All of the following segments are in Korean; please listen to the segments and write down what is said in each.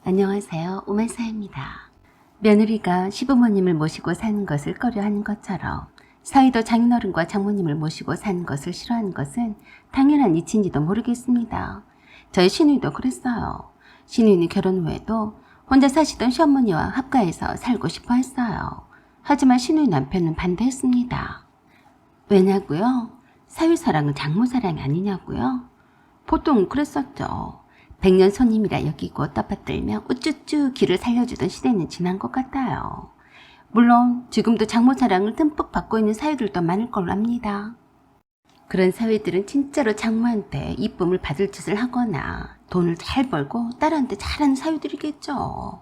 안녕하세요. 우만사입니다. 며느리가 시부모님을 모시고 사는 것을 꺼려하는 것처럼 사위도 장인어른과 장모님을 모시고 사는 것을 싫어하는 것은 당연한 이치인지도 모르겠습니다. 저희 시누이도 그랬어요. 시누이는 결혼 후에도 혼자 사시던 시어머니와 합가해서 살고 싶어 했어요. 하지만 시누이 남편은 반대했습니다. 왜냐고요? 사위사랑은 장모사랑이 아니냐고요? 보통 그랬었죠. 백년 손님이라 여기고 떠받들며 우쭈쭈 기를 살려주던 시대는 지난 것 같아요. 물론 지금도 장모 사랑을 듬뿍 받고 있는 사위들도 많을 걸로 압니다. 그런 사위들은 진짜로 장모한테 이쁨을 받을 짓을 하거나 돈을 잘 벌고 딸한테 잘하는 사위들이겠죠.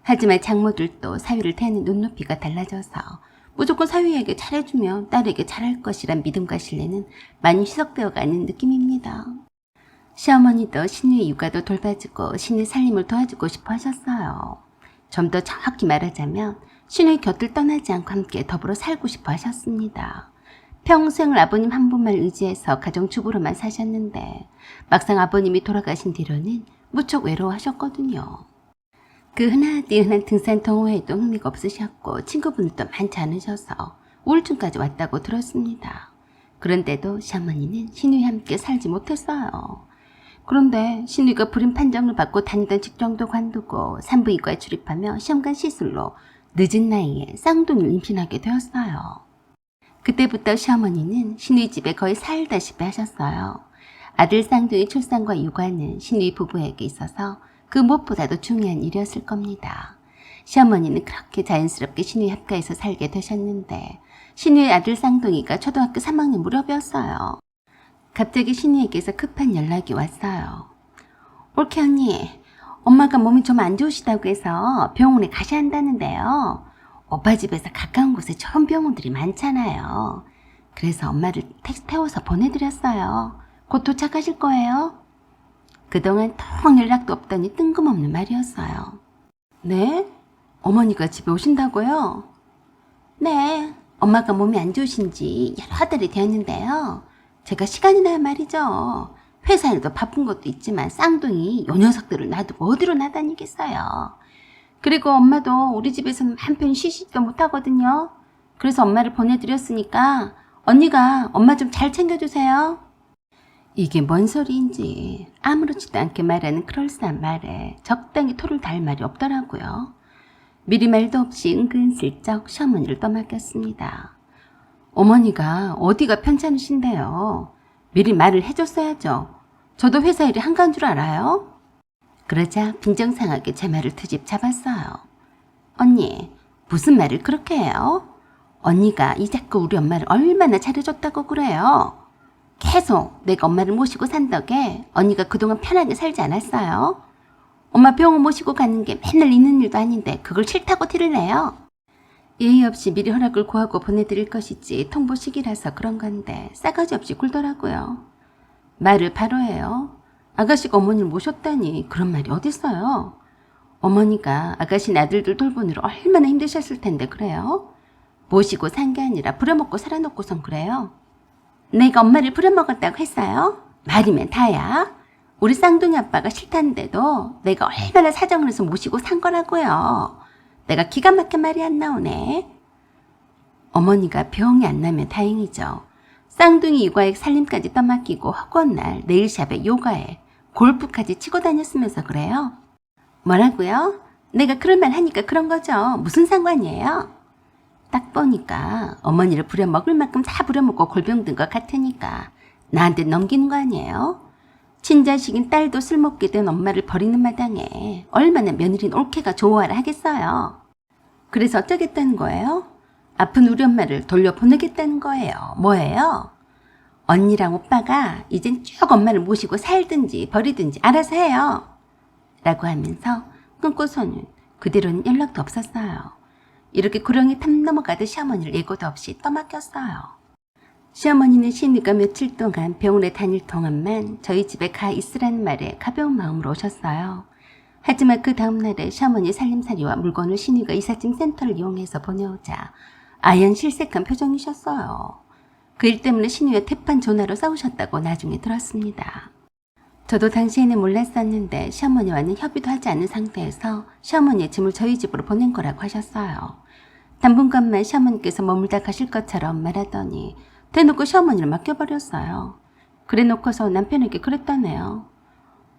하지만 장모들도 사위를 대하는 눈높이가 달라져서 무조건 사위에게 잘해주면 딸에게 잘할 것이란 믿음과 신뢰는 많이 희석되어 가는 느낌입니다. 시어머니도 시누이 육아도 돌봐주고 시누이 살림을 도와주고 싶어 하셨어요. 좀 더 정확히 말하자면 시누이 곁을 떠나지 않고 함께 더불어 살고 싶어 하셨습니다. 평생을 아버님 한 분만 의지해서 가정주부로만 사셨는데 막상 아버님이 돌아가신 뒤로는 무척 외로워하셨거든요. 그 흔한 등산 동호회에도 흥미가 없으셨고 친구분들도 많지 않으셔서 우울증까지 왔다고 들었습니다. 그런데도 시어머니는 시누이와 함께 살지 못했어요. 그런데 시누이가 불임 판정을 받고 다니던 직장도 관두고 산부인과에 출입하며 시험관 시술로 늦은 나이에 쌍둥이를 임신하게 되었어요. 그때부터 시어머니는 시누이 집에 거의 살다시피 하셨어요. 아들 쌍둥이 출산과 육아는 시누이 부부에게 있어서 그 무엇보다도 중요한 일이었을 겁니다. 시어머니는 그렇게 자연스럽게 시누이 합가해서 살게 되셨는데 시누이 아들 쌍둥이가 초등학교 3학년 무렵이었어요. 갑자기 시누이에게서 급한 연락이 왔어요. 올케 언니, 엄마가 몸이 좀 안 좋으시다고 해서 병원에 가셔야 한다는데요. 오빠 집에서 가까운 곳에 좋은 병원들이 많잖아요. 그래서 엄마를 택시 태워서 보내드렸어요. 곧 도착하실 거예요. 그동안 통 연락도 없더니 뜬금없는 말이었어요. 네? 어머니가 집에 오신다고요? 네, 엄마가 몸이 안 좋으신지 여러 달이 되었는데요. 제가 시간이 나야 말이죠. 회사 일도 바쁜 것도 있지만 쌍둥이 요 녀석들을 놔두고 어디로 나다니겠어요. 그리고 엄마도 우리 집에서는 한편 쉬시지도 못하거든요. 그래서 엄마를 보내드렸으니까 언니가 엄마 좀 잘 챙겨주세요. 이게 뭔 소리인지 아무렇지도 않게 말하는 그럴싸한 말에 적당히 토를 달 말이 없더라고요. 미리 말도 없이 은근슬쩍 시어머니를 떠맡겼습니다. 어머니가 어디가 편찮으신데요. 미리 말을 해줬어야죠. 저도 회사 일이 한가한 줄 알아요. 그러자 빈정상하게 제 말을 트집 잡았어요. 언니, 무슨 말을 그렇게 해요? 언니가 이자꾸 우리 엄마를 얼마나 잘해줬다고 그래요. 계속 내가 엄마를 모시고 산 덕에 언니가 그동안 편하게 살지 않았어요. 엄마 병원 모시고 가는 게 맨날 있는 일도 아닌데 그걸 싫다고 티를 내요. 예의 없이 미리 허락을 구하고 보내드릴 것이지 통보식이라서 그런 건데 싸가지 없이 굴더라고요. 말을 바로 해요. 아가씨가 어머니를 모셨다니 그런 말이 어딨어요. 어머니가 아가씨 아들들 돌보느라 얼마나 힘드셨을 텐데 그래요. 모시고 산 게 아니라 부려먹고 살아놓고선 그래요. 내가 엄마를 부려먹었다고 했어요? 말이면 다야. 우리 쌍둥이 아빠가 싫다는데도 내가 얼마나 사정을 해서 모시고 산 거라고요. 내가 기가 막힌 말이 안 나오네. 어머니가 병이 안 나면 다행이죠. 쌍둥이 육아에 살림까지 떠맡기고 허구한 날 네일샵에 요가에 골프까지 치고 다녔으면서 그래요. 뭐라고요? 내가 그런 말 하니까 그런 거죠. 무슨 상관이에요? 딱 보니까 어머니를 부려먹을 만큼 다 부려먹고 골병든 것 같으니까 나한테 넘기는 거 아니에요? 친자식인 딸도 쓸모없게 된 엄마를 버리는 마당에 얼마나 며느리는 올케가 좋아하라 하겠어요. 그래서 어쩌겠다는 거예요? 아픈 우리 엄마를 돌려보내겠다는 거예요. 뭐예요? 언니랑 오빠가 이젠 쭉 엄마를 모시고 살든지 버리든지 알아서 해요. 라고 하면서 끊고서는 그대로는 연락도 없었어요. 이렇게 구렁이 탐 넘어가듯 시어머니를 예고도 없이 떠맡겼어요. 시어머니는 시누이가 며칠 동안 병원에 다닐 동안만 저희 집에 가 있으라는 말에 가벼운 마음으로 오셨어요. 하지만 그 다음날에 시어머니 살림살이와 물건을 시누이가 이삿짐 센터를 이용해서 보내오자 아연 실색한 표정이셨어요. 그 일 때문에 시누이와 태판 전화로 싸우셨다고 나중에 들었습니다. 저도 당시에는 몰랐었는데 시어머니와는 협의도 하지 않은 상태에서 시어머니의 짐을 저희 집으로 보낸 거라고 하셨어요. 당분간만 시어머니께서 머물다 가실 것처럼 말하더니 대놓고 시어머니를 맡겨버렸어요. 그래놓고서 남편에게 그랬다네요.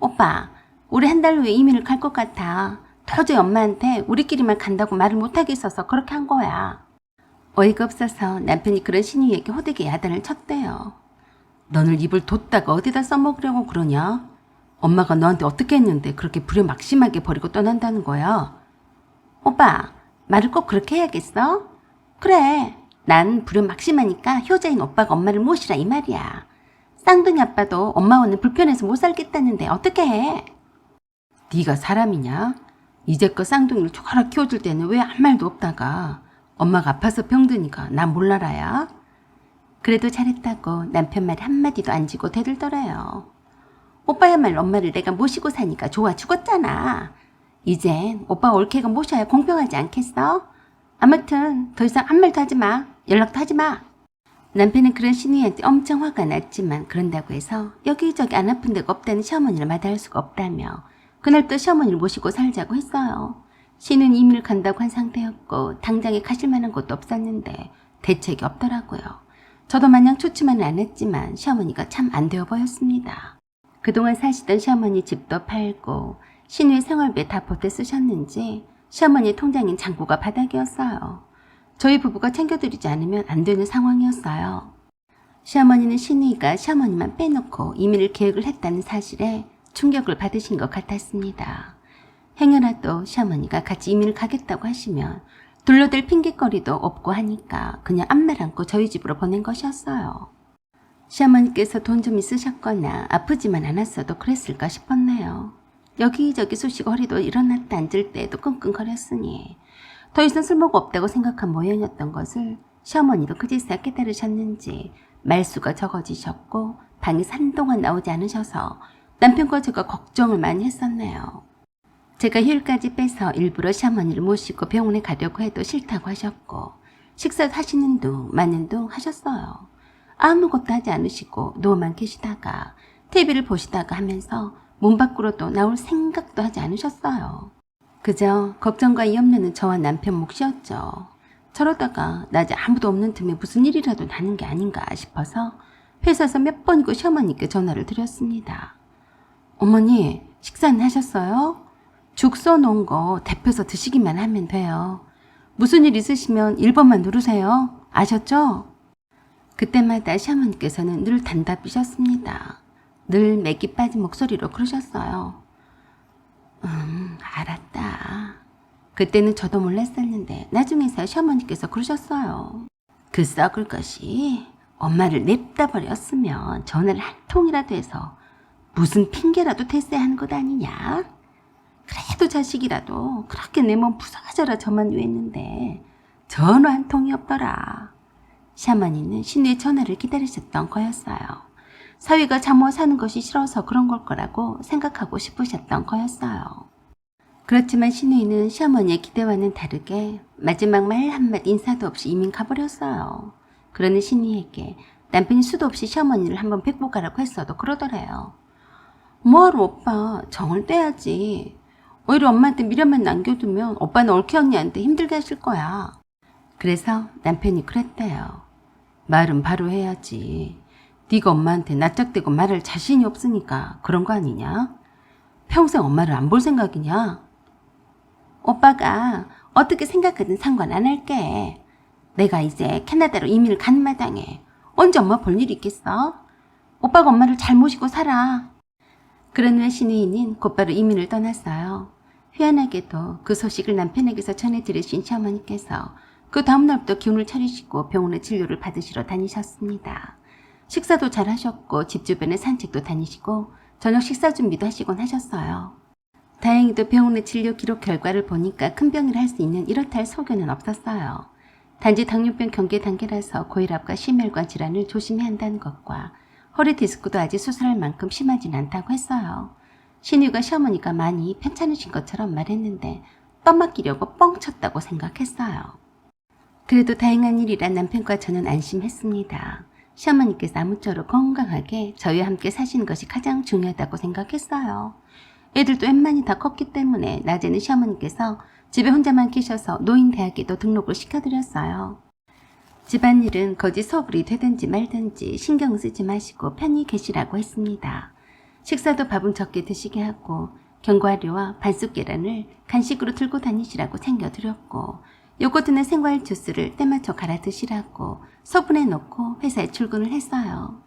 오빠, 우리 한 달 후에 이민을 갈 것 같아. 도저히 엄마한테 우리끼리만 간다고 말을 못하겠어서 그렇게 한 거야. 어이가 없어서 남편이 그런 신우이에게 호되게 야단을 쳤대요. 너는 입을 뒀다가 어디다 써먹으려고 그러냐? 엄마가 너한테 어떻게 했는데 그렇게 불효막심하게 버리고 떠난다는 거야? 오빠, 말을 꼭 그렇게 해야겠어? 그래, 난 불효막심하니까 효자인 오빠가 엄마를 모시라 이 말이야. 쌍둥이 아빠도 엄마와는 불편해서 못 살겠다는데 어떻게 해? 네가 사람이냐? 이제껏 쌍둥이를 조카라 키워줄 때는 왜 아무 말도 없다가 엄마가 아파서 병드니까 난 몰라라야? 그래도 잘했다고 남편 말 한마디도 안 지고 대들더래요. 오빠야말로 엄마를 내가 모시고 사니까 좋아 죽었잖아. 이젠 오빠 올케가 모셔야 공평하지 않겠어? 아무튼 더 이상 아무 말도 하지 마. 연락도 하지 마. 남편은 그런 신우이한테 엄청 화가 났지만 그런다고 해서 여기저기 안 아픈 데가 없다는 시어머니를 마다할 수가 없다며 그날 또 시어머니를 모시고 살자고 했어요. 신우는 이민을 간다고 한 상태였고 당장에 가실 만한 곳도 없었는데 대책이 없더라고요. 저도 마냥 좋지만은 않았지만 시어머니가 참 안 되어 보였습니다. 그동안 사시던 시어머니 집도 팔고 신우의 생활비에 다 보태 쓰셨는지 시어머니 통장인 잔고가 바닥이었어요. 저희 부부가 챙겨드리지 않으면 안 되는 상황이었어요. 시어머니는 신우이가 시어머니만 빼놓고 이민을 계획을 했다는 사실에 충격을 받으신 것 같았습니다. 행여라도 시어머니가 같이 이민을 가겠다고 하시면 둘러댈 핑계거리도 없고 하니까 그냥 앞말 안고 저희 집으로 보낸 것이었어요. 시어머니께서 돈 좀 있으셨거나 아프지만 않았어도 그랬을까 싶었네요. 여기저기 쑤시고 허리도 일어났다 앉을 때도 끙끙거렸으니 더 이상 쓸모가 없다고 생각한 모양이었던 것을 시어머니도 그제서야 깨달으셨는지 말수가 적어지셨고 방에 한동안 나오지 않으셔서 남편과 제가 걱정을 많이 했었네요. 제가 휴일까지 빼서 일부러 시어머니를 모시고 병원에 가려고 해도 싫다고 하셨고 식사 하시는 둥 마는 둥 하셨어요. 아무것도 하지 않으시고 누워만 계시다가 TV를 보시다가 하면서 문 밖으로도 나올 생각도 하지 않으셨어요. 그저 걱정과 이 없는 저와 남편 몫이었죠. 저러다가 낮에 아무도 없는 틈에 무슨 일이라도 나는 게 아닌가 싶어서 회사에서 몇 번이고 시어머니께 전화를 드렸습니다. 어머니, 식사는 하셨어요? 죽 써놓은 거 데펴서 드시기만 하면 돼요. 무슨 일 있으시면 1번만 누르세요. 아셨죠? 그때마다 시어머니께서는 늘 단답이셨습니다. 늘 맥이 빠진 목소리로 그러셨어요. 알았다. 그때는 저도 몰랐었는데 나중에서야 시어머니께서 그러셨어요. 그 썩을 것이 엄마를 냅다 버렸으면 전화를 한 통이라도 해서 무슨 핑계라도 댔어야 하는 것 아니냐? 그래도 자식이라도 그렇게 내 몸 부서져라 저만 유했는데 전화 한 통이 없더라. 시어머니는 신우의 전화를 기다리셨던 거였어요. 사위가 잠못 사는 것이 싫어서 그런 걸 거라고 생각하고 싶으셨던 거였어요. 그렇지만 신우이는 시어머니의 기대와는 다르게 마지막 말 한마디 인사도 없이 이민 가버렸어요. 그러는 신우이에게 남편이 수도 없이 시어머니를 한번 뵙고 가라고 했어도 그러더래요. 뭐하러 오빠 정을 떼야지. 오히려 엄마한테 미련만 남겨두면 오빠는 올케 언니한테 힘들게 하실 거야. 그래서 남편이 그랬대요. 말은 바로 해야지. 네가 엄마한테 낯짝대고 말할 자신이 없으니까 그런 거 아니냐? 평생 엄마를 안 볼 생각이냐? 오빠가 어떻게 생각하든 상관 안 할게. 내가 이제 캐나다로 이민을 간 마당에 언제 엄마 볼 일이 있겠어? 오빠가 엄마를 잘 모시고 살아. 그런 후에 신우이는 곧바로 이민을 떠났어요. 희한하게도 그 소식을 남편에게서 전해드리신 시어머니께서 그 다음날부터 기운을 차리시고 병원에 진료를 받으시러 다니셨습니다. 식사도 잘 하셨고 집 주변에 산책도 다니시고 저녁 식사 준비도 하시곤 하셨어요. 다행히도 병원의 진료 기록 결과를 보니까 큰 병이라 할 수 있는 이렇다 할 소견은 없었어요. 단지 당뇨병 경계 단계라서 고혈압과 심혈관 질환을 조심해야 한다는 것과 허리 디스크도 아직 수술할 만큼 심하진 않다고 했어요. 신우가 시어머니가 많이 편찮으신 것처럼 말했는데 떠맡기려고 뻥쳤다고 생각했어요. 그래도 다행한 일이라 남편과 저는 안심했습니다. 시어머니께서 아무쪼록 건강하게 저희와 함께 사시는 것이 가장 중요하다고 생각했어요. 애들도 웬만히 다 컸기 때문에 낮에는 시어머니께서 집에 혼자만 계셔서 노인대학에도 등록을 시켜드렸어요. 집안일은 거지 소불이 되든지 말든지 신경 쓰지 마시고 편히 계시라고 했습니다. 식사도 밥은 적게 드시게 하고 견과류와 반숙 계란을 간식으로 들고 다니시라고 챙겨드렸고 요거트나 생과일 주스를 때맞춰 갈아 드시라고 소분해 놓고 회사에 출근을 했어요.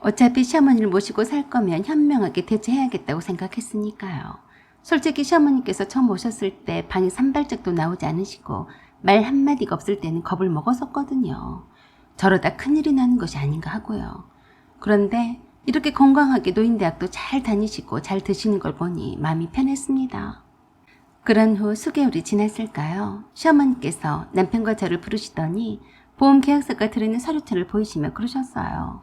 어차피 시어머니를 모시고 살 거면 현명하게 대처해야겠다고 생각했으니까요. 솔직히 시어머니께서 처음 오셨을 때 방에 산발적도 나오지 않으시고 말 한마디가 없을 때는 겁을 먹었었거든요. 저러다 큰일이 나는 것이 아닌가 하고요. 그런데 이렇게 건강하게 노인대학도 잘 다니시고 잘 드시는 걸 보니 마음이 편했습니다. 그런 후 수개월이 지났을까요? 시어머니께서 남편과 저를 부르시더니 보험계약서가 들어있는 서류체를 보이시며 그러셨어요.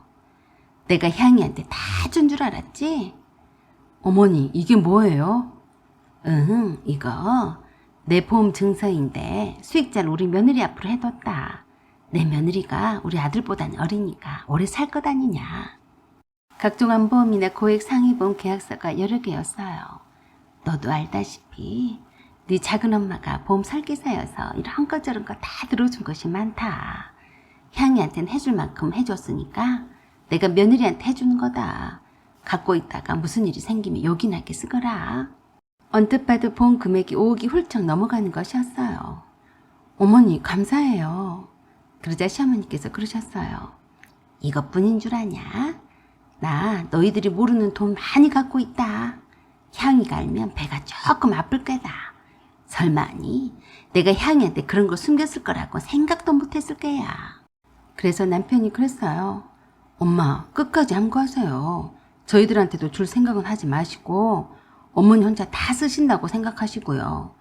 내가 향이한테 다 준 줄 알았지? 어머니, 이게 뭐예요? 이거 내 보험 증서인데 수익자를 우리 며느리 앞으로 해뒀다. 내 며느리가 우리 아들보다는 어리니까 오래 살 것 아니냐. 각종 안보험이나 고액 상해보험 계약서가 여러 개였어요. 너도 알다시피 네 작은엄마가 보험 설계사여서 이런 것 저런 거 다 들어준 것이 많다. 향이한테는 해줄 만큼 해줬으니까 내가 며느리한테 해주는 거다. 갖고 있다가 무슨 일이 생기면 요긴하게 쓰거라. 언뜻 봐도 보험 금액이 5억이 훌쩍 넘어가는 것이었어요. 어머니 감사해요. 그러자 시어머니께서 그러셨어요. 이것뿐인 줄 아냐? 나 너희들이 모르는 돈 많이 갖고 있다. 향이가 알면 배가 조금 아플 거다. 설마니 내가 향이한테 그런 거 숨겼을 거라고 생각도 못했을 거야. 그래서 남편이 그랬어요. 엄마 끝까지 함구하세요. 저희들한테도 줄 생각은 하지 마시고 어머니 혼자 다 쓰신다고 생각하시고요.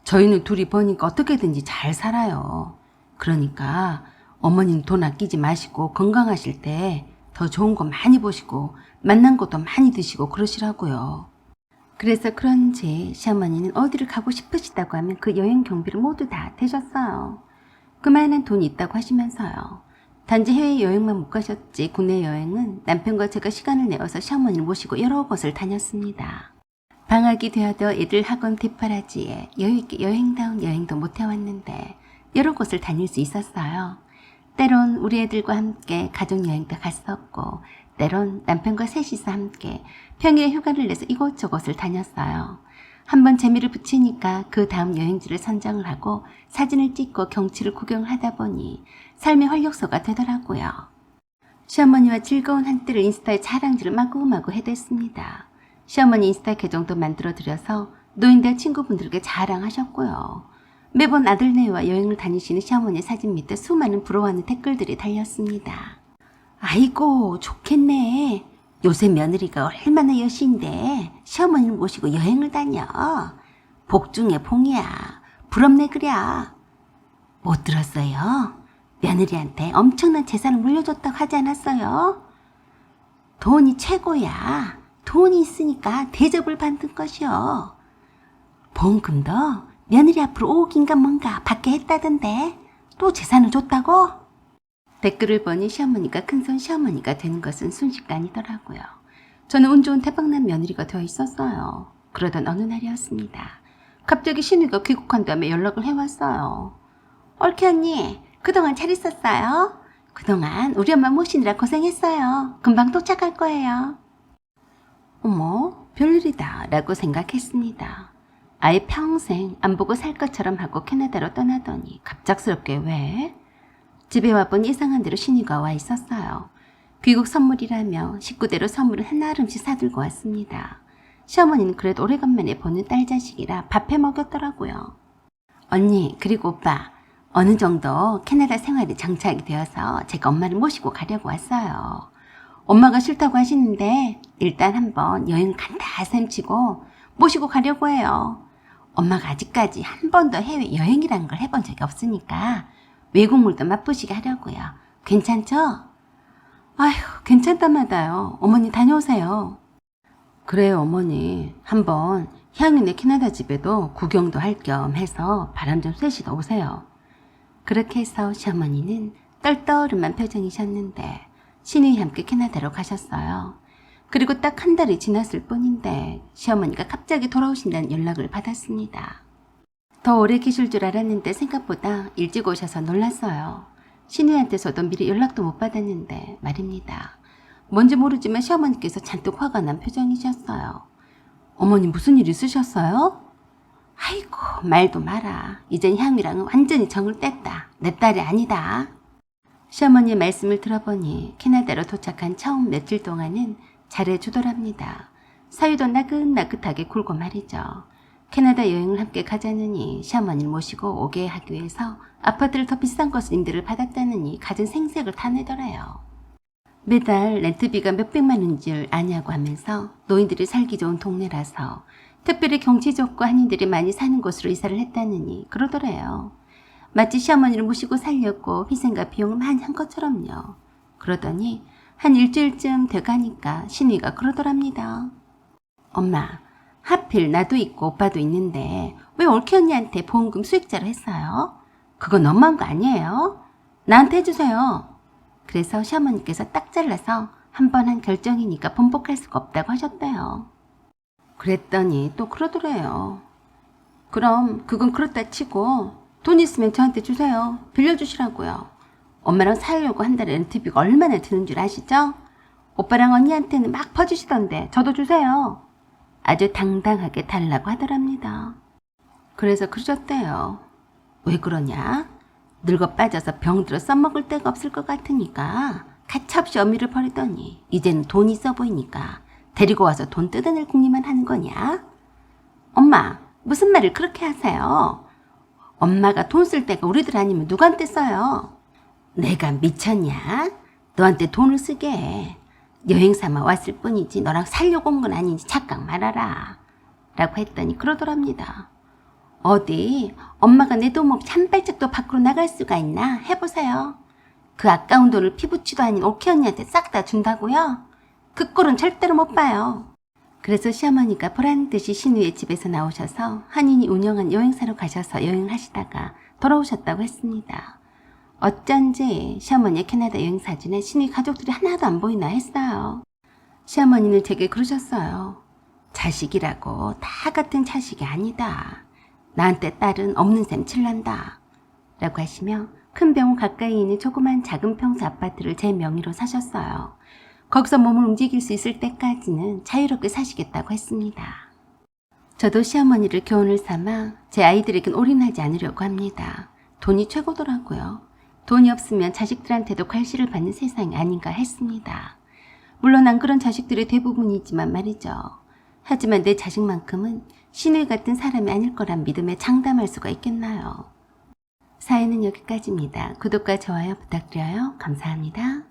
저희는 둘이 버니까 어떻게든지 잘 살아요. 그러니까 어머니는 돈 아끼지 마시고 건강하실 때 더 좋은 거 많이 보시고 맛난 것도 많이 드시고 그러시라고요. 그래서 그런지 시어머니는 어디를 가고 싶으시다고 하면 그 여행 경비를 모두 다 대셨어요. 그만한 돈이 있다고 하시면서요. 단지 해외여행만 못 가셨지 국내 여행은 남편과 제가 시간을 내어서 시어머니를 모시고 여러 곳을 다녔습니다. 방학이 되어도 애들 학원 뒷바라지에 여유있게 여행다운 여행도 못 해왔는데 여러 곳을 다닐 수 있었어요. 때론 우리 애들과 함께 가족여행도 갔었고 때론 남편과 셋이서 함께 평일에 휴가를 내서 이곳저곳을 다녔어요. 한번 재미를 붙이니까 그 다음 여행지를 선정을 하고 사진을 찍고 경치를 구경을 하다 보니 삶의 활력소가 되더라고요. 시어머니와 즐거운 한때를 인스타에 자랑질을 마구마구 해댔습니다. 시어머니 인스타 계정도 만들어드려서 노인들 친구분들께 자랑하셨고요. 매번 아들네와 여행을 다니시는 시어머니 사진 밑에 수많은 부러워하는 댓글들이 달렸습니다. 아이고 좋겠네. 요새 며느리가 얼마나 여신인데 시어머니를 모시고 여행을 다녀. 복 중에 복이야. 부럽네 그랴. 못 들었어요? 며느리한테 엄청난 재산을 물려줬다고 하지 않았어요? 돈이 최고야. 돈이 있으니까 대접을 받는 것이요. 보험금도 며느리 앞으로 5억인가 뭔가 받게 했다던데 또 재산을 줬다고? 댓글을 보니 시어머니가 큰손 시어머니가 되는 것은 순식간이더라고요. 저는 운 좋은 대박난 며느리가 되어 있었어요. 그러던 어느 날이었습니다. 갑자기 신우가 귀국한 다음에 연락을 해왔어요. 옳게 언니, 그동안 잘 있었어요? 그동안 우리 엄마 모시느라 고생했어요. 금방 도착할 거예요. 어머, 별일이다 라고 생각했습니다. 아예 평생 안 보고 살 것처럼 하고 캐나다로 떠나더니 갑작스럽게 왜? 집에 와보니 이상한 대로 신이가 와 있었어요. 귀국 선물이라며 식구대로 선물을 한나름씩 사들고 왔습니다. 시어머니는 그래도 오래간만에 보는 딸 자식이라 밥해 먹였더라고요. 언니 그리고 오빠 어느 정도 캐나다 생활이 정착이 되어서 제가 엄마를 모시고 가려고 왔어요. 엄마가 싫다고 하시는데 일단 한번 여행 간다 셈치고 모시고 가려고 해요. 엄마가 아직까지 한 번도 해외여행이라는 걸 해본 적이 없으니까 외국물도 맛보시게 하려고요. 괜찮죠? 아휴 괜찮다마다요. 어머니 다녀오세요. 그래요 어머니. 한번 향이네 캐나다 집에도 구경도 할 겸 해서 바람 좀 쐬시다 오세요. 그렇게 해서 시어머니는 떨떠름한 표정이셨는데 신우이와 함께 캐나다로 가셨어요. 그리고 딱 한 달이 지났을 뿐인데 시어머니가 갑자기 돌아오신다는 연락을 받았습니다. 더 오래 계실 줄 알았는데 생각보다 일찍 오셔서 놀랐어요. 신우이한테서도 미리 연락도 못 받았는데 말입니다. 뭔지 모르지만 시어머니께서 잔뜩 화가 난 표정이셨어요. 어머니 무슨 일 있으셨어요? 아이고 말도 마라. 이젠 향미랑은 완전히 정을 뗐다. 내 딸이 아니다. 시어머니의 말씀을 들어보니 캐나다로 도착한 처음 며칠 동안은 잘해주더랍니다. 사위도 나긋나긋하게 굴고 말이죠. 캐나다 여행을 함께 가자느니 시어머니를 모시고 오게 하기 위해서 아파트를 더 비싼 곳을 임대를 받았다느니 갖은 생색을 타내더래요. 매달 렌트비가 몇백만 원인 줄 아냐고 하면서 노인들이 살기 좋은 동네라서 특별히 경치 좋고 한인들이 많이 사는 곳으로 이사를 했다느니 그러더래요. 마치 시어머니를 모시고 살려고 희생과 비용을 많이 한 것처럼요. 그러더니 한 일주일쯤 돼가니까 신우이가 그러더랍니다. 엄마, 하필 나도 있고 오빠도 있는데 왜 올케 언니한테 보험금 수익자로 했어요? 그건 너무한 거 아니에요? 나한테 해주세요. 그래서 시어머니께서 딱 잘라서 한 번 한 결정이니까 번복할 수가 없다고 하셨대요. 그랬더니 또 그러더래요. 그럼 그건 그렇다 치고 돈 있으면 저한테 주세요. 빌려주시라고요. 엄마랑 살려고 한 달에 렌트비가 얼마나 드는 줄 아시죠? 오빠랑 언니한테는 막 퍼주시던데 저도 주세요. 아주 당당하게 달라고 하더랍니다. 그래서 그러셨대요. 왜 그러냐? 늙어 빠져서 병들어 써먹을 데가 없을 것 같으니까 가차없이 어미를 버리더니 이제는 돈이 있어 보이니까 데리고 와서 돈 뜯어낼 궁리만 하는 거냐? 엄마, 무슨 말을 그렇게 하세요? 엄마가 돈 쓸 때가 우리들 아니면 누구한테 써요? 내가 미쳤냐? 너한테 돈을 쓰게 해. 여행 삼아 왔을 뿐이지 너랑 살려고 온 건 아니지 착각 말아라. 라고 했더니 그러더랍니다. 어디 엄마가 내 돈 없이 한 발짝도 밖으로 나갈 수가 있나? 해보세요. 그 아까운 돈을 피부치도 아닌 오키 언니한테 싹 다 준다고요? 그 꼴은 절대로 못 봐요. 그래서 시어머니가 보란듯이 신우의 집에서 나오셔서 한인이 운영한 여행사로 가셔서 여행을 하시다가 돌아오셨다고 했습니다. 어쩐지 시어머니의 캐나다 여행 사진에 신우이 가족들이 하나도 안 보이나 했어요. 시어머니는 제게 그러셨어요. 자식이라고 다 같은 자식이 아니다. 나한테 딸은 없는 셈 칠란다. 라고 하시며 큰 병원 가까이 있는 조그만 작은 평수 아파트를 제 명의로 사셨어요. 거기서 몸을 움직일 수 있을 때까지는 자유롭게 사시겠다고 했습니다. 저도 시어머니를 교훈을 삼아 제 아이들에겐 올인하지 않으려고 합니다. 돈이 최고더라고요. 돈이 없으면 자식들한테도 괄시를 받는 세상이 아닌가 했습니다. 물론 안 그런 자식들의 대부분이지만 말이죠. 하지만 내 자식만큼은 신우이 같은 사람이 아닐 거란 믿음에 장담할 수가 있겠나요? 사연은 여기까지입니다. 구독과 좋아요 부탁드려요. 감사합니다.